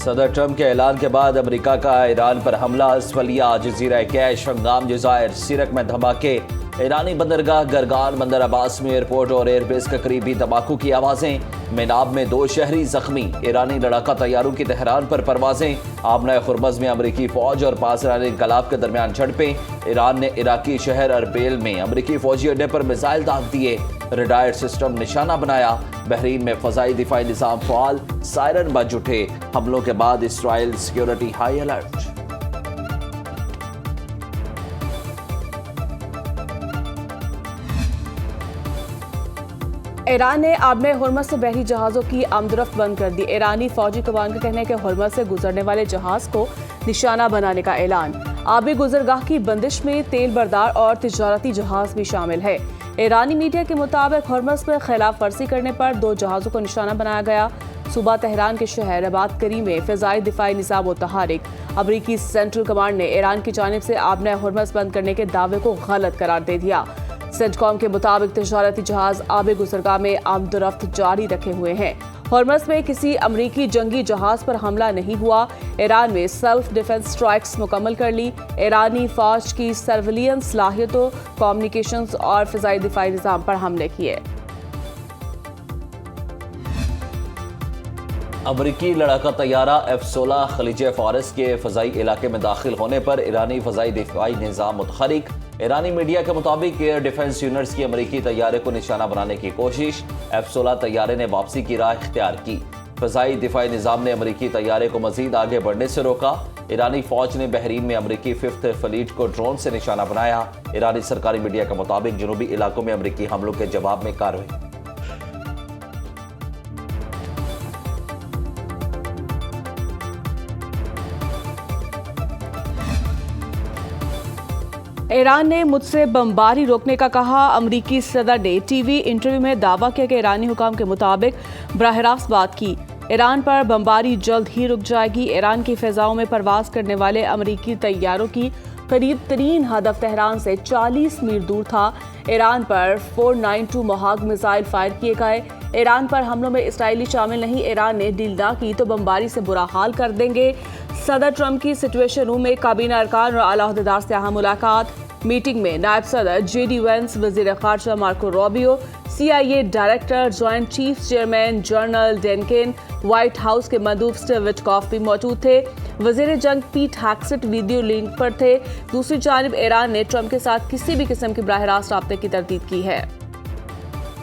सदर ट्रंप के ऐलान के बाद अमेरिका का ईरान पर हमला, असफलिया, जजीरा कैश, हंगाम जजायर, सिरक में धमाके, ईरानी बंदरगाह गरगान, बंदर अब्बास में एयरपोर्ट और एयरबेस के करीब भी धमाकों की आवाजें, मेनाब में 2 शहरी जख्मी, ईरानी लड़ाका तैयारों की तेहरान पर परवाजें, आबना खुरमज में अमेरिकी फौज और पासरानी इनकलाब के दरमियान झड़पें, ईरान ने इराकी शहर अरबेल में अमेरिकी फौजी अड्डे पर मिसाइल दाग दिए, रेडार सिस्टम निशाना बनाया, बहरीन में फजाई दिफाई निजाम फाल, सायरन बज उठे, हमलों के बाद Israel security high alert. Iran ने आबने हुर्मज से बहरी जहाज़ों की आमदरफ्त बंद कर दी। ईरानी फौजी कमान का कहना है कि हुर्मज से गुजरने वाले जहाज़ को निशाना बनाने का ऐलान। आबी गुजरगाह की बंदिश में तेल बरदार और तिजारती जहाज़ भी शामिल है। ईरानी मीडिया के मुताबिक हुर्मज पर खिलाफ वर्जी करने पर 2 जहाज़ों को निशाना बनाया गया। सूबा तेहरान के शहर अबाद करी में फ़िज़ाई दिफाई निज़ाम मुतहरिक। अमरीकी सेंट्रल कमांड ने ईरान की जानिब से आबने हुर्मज बंद करने के दावे को गलत करार दे दिया। सेंटकॉम के मुताबिक तिजारती जहाज आबे गुजरगाह में आमदरफ्त जारी रखे हुए हैं। हुर्मज में किसी अमरीकी जंगी जहाज पर हमला नहीं हुआ। ईरान में सेल्फ डिफेंस स्ट्राइक्स मुकम्मल कर ली। ईरानी फौज की सर्विलियंस सलाहियतों, कम्युनिकेशंस और फिजाई दिफाई निज़ाम पर हमले किए। अमरीकी लड़ाका तैयारा F-16 खलीज फारस के फजाई इलाके में दाखिल होने पर ईरानी फजाई दिफाई निज़ाम मुतहरिक। ईरानी मीडिया के मुताबिक एयर डिफेंस यूनिट्स की अमरीकी तैयारे को निशाना बनाने की कोशिश। F-16 तैयारे ने वापसी की राह इख्तियार की। फजाई दिफाई निज़ाम ने अमरीकी तैयारे को मजीद आगे बढ़ने से रोका। ईरानी फौज ने बहरीन में अमरीकी 5th फ्लीट को ड्रोन से निशाना बनाया। ईरानी सरकारी मीडिया के मुताबिक जनूबी इलाकों में अमरीकी हमलों के जवाब में कार्रवाई। ईरान ने मुझसे बमबारी रोकने का कहा। अमरीकी सदर ने टीवी इंटरव्यू में दावा किया कि ईरानी हुकाम के मुताबिक बराह रास्त बात की। ईरान पर बमबारी जल्द ही रुक जाएगी। ईरान की फिजाओं में परवाज करने वाले अमरीकी तैयारों की करीब तरीन हदफ तेहरान से 40 मील दूर था। ईरान पर 492 महाग मिसाइल फायर किए गए। ईरान पर हमलों में इसराइली शामिल नहीं। ईरान ने डील ना की तो बमबारी से बुरा हाल कर देंगे। सदर ट्रंप की सिचुएशन रूम में काबीना अरकान और आला अहदेदार से अहम मुलाकात। मीटिंग में नायब सदर JD वेंस, वजीर खारजा Marco Rubio, CIA director, joint chief chairman general Dan Caine, White House के मंदूब स्टीव विटकॉफ भी मौजूद थे। वजीर जंग पीट हैक्सेट वीडियो लिंक पर थे। दूसरी जानिब ईरान ने ट्रंप के साथ किसी भी किस्म के बराह रास्त राब्ते की तरदीद की है।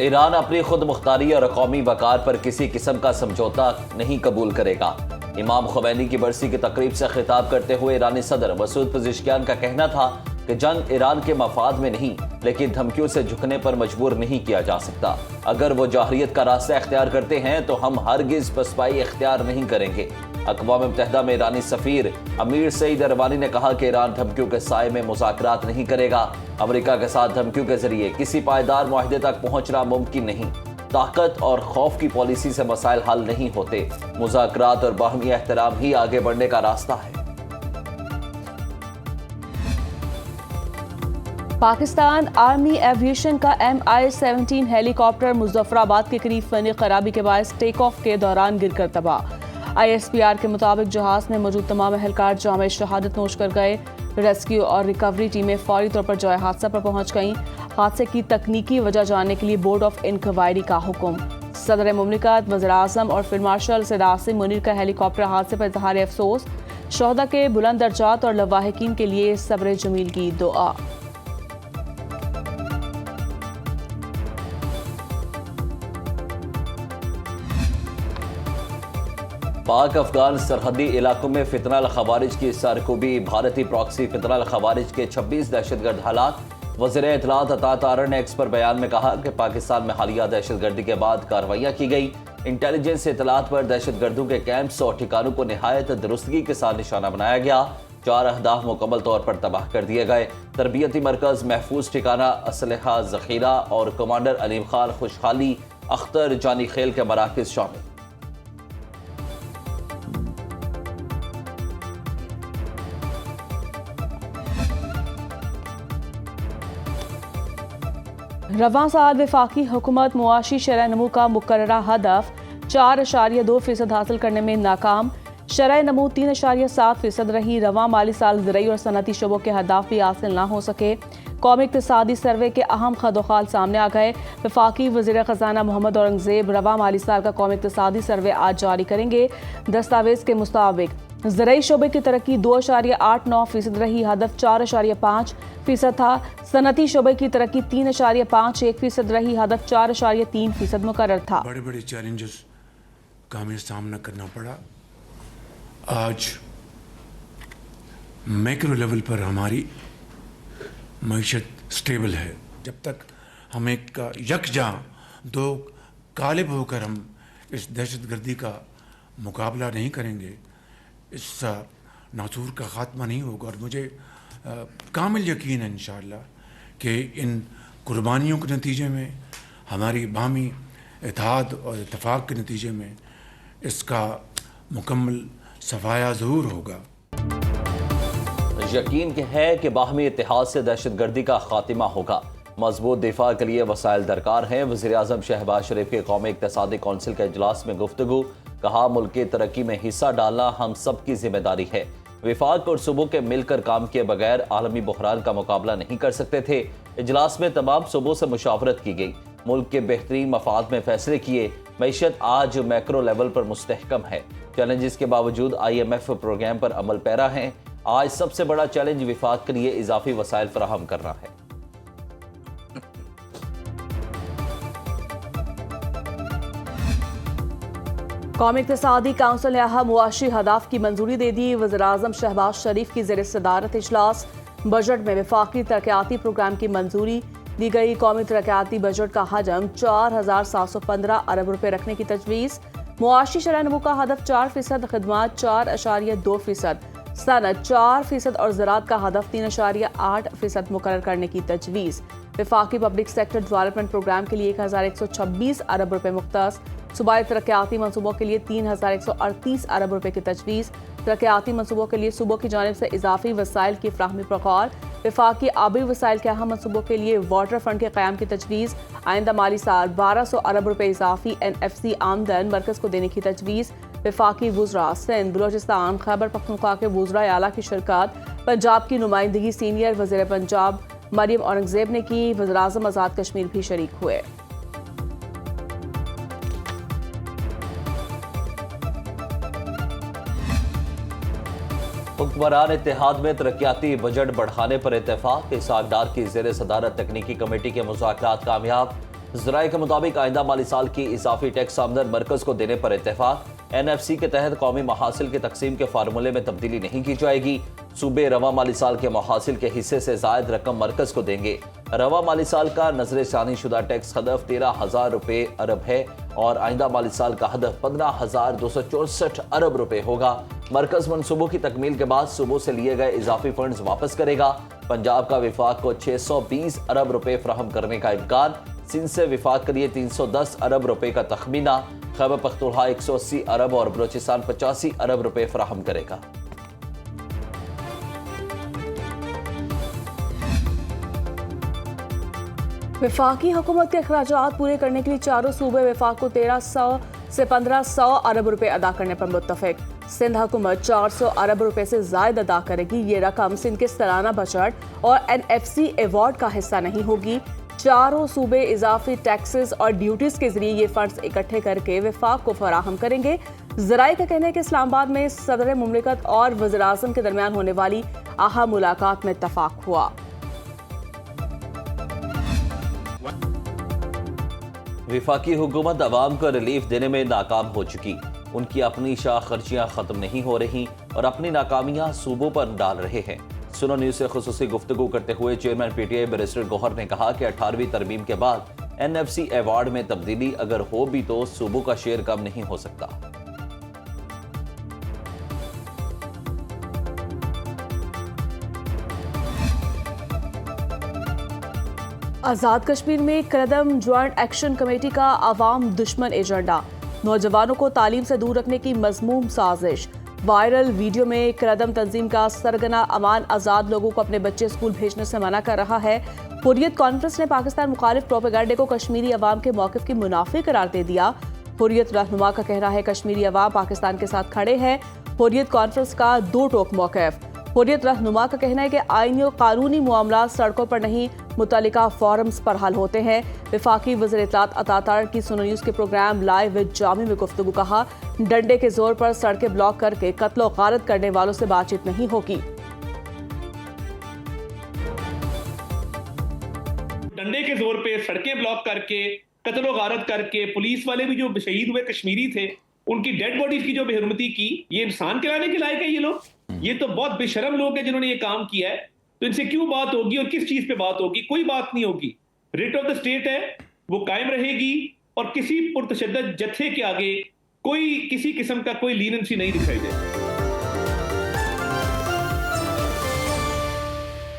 ईरान अपनी खुद मुख्तारी और कौमी वकार पर किसी किस्म का समझौता नहीं कबूल करेगा। इमाम खुमैनी की बरसी की तकरीब से खिताब करते हुए ईरानी सदर मसूद पेज़ेश्कियान का कहना था कि जंग ईरान के मफाद में नहीं, लेकिन धमकियों से झुकने पर मजबूर नहीं किया जा सकता। अगर वो जाहरियत का रास्ता इख्तियार करते हैं तो हम हरगिज पसपाई इख्तियार नहीं करेंगे। अक़वाम मुत्तहिदा में ईरानी सफ़ीर अमीर सईद अरवानी ने कहा कि ईरान धमकियों के साए में मुज़ाकरात नहीं करेगा। अमेरिका के साथ धमकियों के जरिए किसी पायदार मुआहदे तक पहुँचना मुमकिन नहीं। ताकत और खौफ की पॉलिसी से मसाइल हल नहीं होते। मुज़ाकरात और बाहमी एहतराम ही आगे बढ़ने का रास्ता है। पाकिस्तान आर्मी एविएशन का MI-17 हेलीकॉप्टर मुजफ्फराबाद के करीब फनी खराबी के बायस टेक ऑफ के दौरान गिरकर तबाह। ISPR के मुताबिक जहाज में मौजूद तमाम एहलकार जामे शहादत नोश कर गए। रेस्क्यू और रिकवरी टीमें फौरी तौर पर जगह हादसा पर पहुंच गईं। हादसे की तकनीकी वजह जानने के लिए बोर्ड ऑफ इंक्वायरी का हुक्म। सदर मुमलिकत, वज़ीर आज़म और फिल्ड मार्शल सैयद आसिम मुनीर का हेलीकॉप्टर हादसे पर इज़हार अफसोस। शोहदा के बुलंद दर्जात और लवाहिकीन के लिए सब्र जमील की दुआ। पाक अफगान सरहदी इलाकों में फितना खवारिज की सरकूबी। भारतीय प्रॉक्सी फितना खवारिज के 26 दहशतगर्द हालात। वज़ीर इत्तलात अता तारर ने एक्स पर बयान में कहा कि पाकिस्तान में हालिया दहशतगर्दी के बाद कार्रवाइयाँ की गई। इंटेलिजेंस इत्तलात पर दहशतगर्दों के कैंप्स और ठिकानों को निहायत दुरुस्तगी के साथ निशाना बनाया गया। 4 अहदाफ मुकम्मल तौर पर तबाह कर दिए गए। तरबियती मरकज़, महफूज ठिकाना, असलहा ज़ख़ीरा और कमांडर अलीम खान खुशहाली अख्तर जानी खेल के मराकज़ शामिल। रवां साल वफाकी हुकूमत मुआशी शरह नमू का मुकर्ररा हदफ 4.2% हासिल करने में नाकाम। शरह नमू 3.7% रही। रवां माली साल ज़रई और सनती शोबों के अहदाफ भी हासिल ना हो सके। कौमी इक़्तिसादी सर्वे के अहम खदोखाल सामने आ गए। वफाकी वज़ीर ख़ज़ाना मोहम्मद औरंगज़ेब रवां माली साल का कौमी इक़्तिसादी सर्वे आज जारी करेंगे। दस्तावेज़ के मुताबिक ज़रई शोबे की तरक्की 2.89% रही। हदफ 4.5% था। सनती शोबे की तरक्की 3.51% रही। हदफ 4.3% मुकर्रर था। बड़े बड़े चैलेंजेस का हमें सामना करना पड़ा। आज मैक्रो लेवल पर हमारी मईशत स्टेबल है। जब तक हम एक यकजा दो कालिब होकर हम इस दहशतगर्दी का मुकाबला नहीं करेंगे, इस नासूर का ख़ात्मा नहीं होगा। और मुझे कामिल यकीन है इंशाअल्लाह कि इन कुर्बानियों के नतीजे में, हमारी बामी इत्तेहाद और इत्तेफाक के नतीजे में इसका मुकम्मल सफाया ज़रूर होगा। यकीन है कि बाहमी इत्तेहाद से दहशतगर्दी का खात्मा होगा। मजबूत दिफा के लिए वसाइल दरकार हैं। वज़ीर आज़म शहबाज शरीफ के कौमी इक़्तिसादी कौंसिल के इजलास में गुफ्तगू। कहा, मुल्क की तरक्की में हिस्सा डालना हम सब की जिम्मेदारी है। विफाक और सूबों के मिलकर काम किए बगैर आलमी बुहरान का मुकाबला नहीं कर सकते थे। इजलास में तमाम सूबों से मुशावरत की गई। मुल्क के बेहतरीन मफाद में फैसले किए। मईशत आज मैक्रो लेवल पर मुस्तहकम है। चैलेंजेस के बावजूद IMF प्रोग्राम पर अमल पैरा है। आज सबसे बड़ा चैलेंज विफाक के लिए इजाफी वसाइल फराहम करना है। कौमी इक़्तिसादी काउंसिल ने अहम मुआशी हदाफ की मंजूरी दे दी। वज़ीर आज़म शहबाज शरीफ की ज़ेर सदारत इजलास। बजट में वफाकी तरक्याती प्रोग्राम की मंजूरी दी गई। कौमी तरक्याती बजट का हजम 4,715 अरब रुपए रखने की तजवीज़। मुआशी शरह नमू का हदफ 4%, खदमात 4.2%, सनत 4% और ज़राअत का हदफ 3.8% मुकर्रर करने की तजवीज़। वफाकी पब्लिक सेक्टर डेवलपमेंट प्रोग्राम के लिए 1,126 अरब रुपए मुख्तस। सूबाई तरक्याती मनसूबों के लिए 3,138 अरब रुपए की तजवीज़। तरक्याती मनसूबों के लिए सूबों की जानिब से इजाफी वसाइल की फ्राहमी प्रकार। वफाकी आबी वसाइल के अहम मनसूबों के लिए वाटर फंड के क़याम की तजवीज़। आइंदा माली साल 1200 अरब रुपए इजाफी NFC आमदन मरकज़ को देने की तजवीज़। वफाकी वुज़रा सिंध, बलोचिस्तान, खैबर पख्तूनख्वा के वुज़रा आला की शिरकत। पंजाब की नुमाइंदगी सीनियर वज़ीर पंजाब मरियम औरंगज़ेब ने की। वज़ीर आज़म आज़ाद कश्मीर भी शरीक हुए। हुक्मरान इत्तेहाद में तरक्याती बजट बढ़ाने पर इत्तेफाक। इसहाक डार की ज़ेर सदारत तकनीकी कमेटी के मुज़ाकरात कामयाब। ज़राए के मुताबिक आइंदा माली साल की इजाफी टैक्स आमदन मरकज़ को देने पर इत्तेफाक। NFC के तहत कौमी महासिल के तकसीम के फार्मूले में तब्दीली नहीं की जाएगी। सूबे रवा माली साल के महासिल के हिस्से से ज़ायद रकम मरकज़ को देंगे। रवा माली साल का नजरसानी शुदा टैक्स हदफ 13,000 रुपये अरब है और आइंदा माली साल का हदफ 15,264 अरब रुपये होगा। मरकज़ मनसूबों की तकमील के बाद सूबों से लिए गए इजाफी फंड्स वापस करेगा। पंजाब का विफाक को 620 अरब रुपये फराहम करने का इम्कान। सिंध से विफाक के लिए 310 अरब रुपये का तखमीना। खैबर पख्तूनख्वा 180 अरब और बलोचिस्तान 85 अरब रुपये फराहम करेगा। वफाकी हुकूमत के अखराजात पूरे करने के लिए चारों सूबे वफाक को 1300 से 1500 अरब रुपए अदा करने पर मुत्तफिक। सिंध हुकूमत 400 अरब रुपए से जायद अदा करेगी। ये रकम सिंध के सालाना बजट और NFC अवार्ड का हिस्सा नहीं होगी। चारों सूबे इजाफी टैक्सेस और ड्यूटीज के जरिए ये फंड्स इकट्ठे करके वफाक को फराहम करेंगे। ज़राए का कहना है कि इस्लामाबाद में सदर मुमलिकत और वज़ीर आज़म के दरमियान होने वाली अहम मुलाकात में इत्तफाक हुआ। विफाकी हुकूमत अवाम को रिलीफ देने में नाकाम हो चुकी। उनकी अपनी शाह खर्चियाँ ख़त्म नहीं हो रही और अपनी नाकामियाँ सूबों पर डाल रहे हैं। सुनो न्यूज़ से खुसूसी गुफ्तगू करते हुए चेयरमैन PTI बैरिस्टर गौहर ने कहा कि 18वीं तरमीम के बाद NFC अवार्ड में तब्दीली अगर हो भी तो सूबों का शेयर कम नहीं हो सकता। आज़ाद कश्मीर में कदम ज्वाइंट एक्शन कमेटी का अवाम दुश्मन एजेंडा। नौजवानों को तालीम से दूर रखने की मज़मूम साजिश। वायरल वीडियो में कदम तंजीम का सरगना अमान आज़ाद लोगों को अपने बच्चे स्कूल भेजने से मना कर रहा है। हुर्रियत कॉन्फ्रेंस ने पाकिस्तान मुखालिफ प्रोपेगेंडे को कश्मीरी अवाम के मौक़िफ़ की मुनाफी करार दे दिया। हुर्रियत रहनुमा का कहना है कश्मीरी अवाम पाकिस्तान के साथ खड़े हैं। हुर्रियत कॉन्फ्रेंस का दो टोक मौक़िफ़। हुर्रियत रहनुमा का कहना है कि आईनी और कानूनी मामला सड़कों पर नहीं मुतल्लिका फोरम्स पर हल होते हैं। वफाकी वज़ीर इत्तलात अता तार की सुनो न्यूज़ के प्रोग्राम लाइव विद जामी में गुफ्तगू कहा, डंडे के जोर पर सड़कें ब्लॉक करके कत्ल और गारत करने वालों से बातचीत नहीं होगी। डंडे के जोर पे सड़कें ब्लॉक करके कत्ल गारत करके पुलिस वाले भी जो शहीद हुए कश्मीरी थे उनकी डेड बॉडीज की जो बेहरमती की, ये इंसान कहलाने के लायक है? ये लोग, ये तो बहुत बेशरम लोग हैं जिन्होंने ये काम किया है। तो इनसे क्यों बात होगी और किस चीज पे बात होगी? कोई बात नहीं होगी। रिट ऑफ द स्टेट है, वो कायम रहेगी और किसी पुरतशद्दद जत्थे के आगे कोई किसी किस्म का कोई लीनेंसी नहीं दिखाई देगी।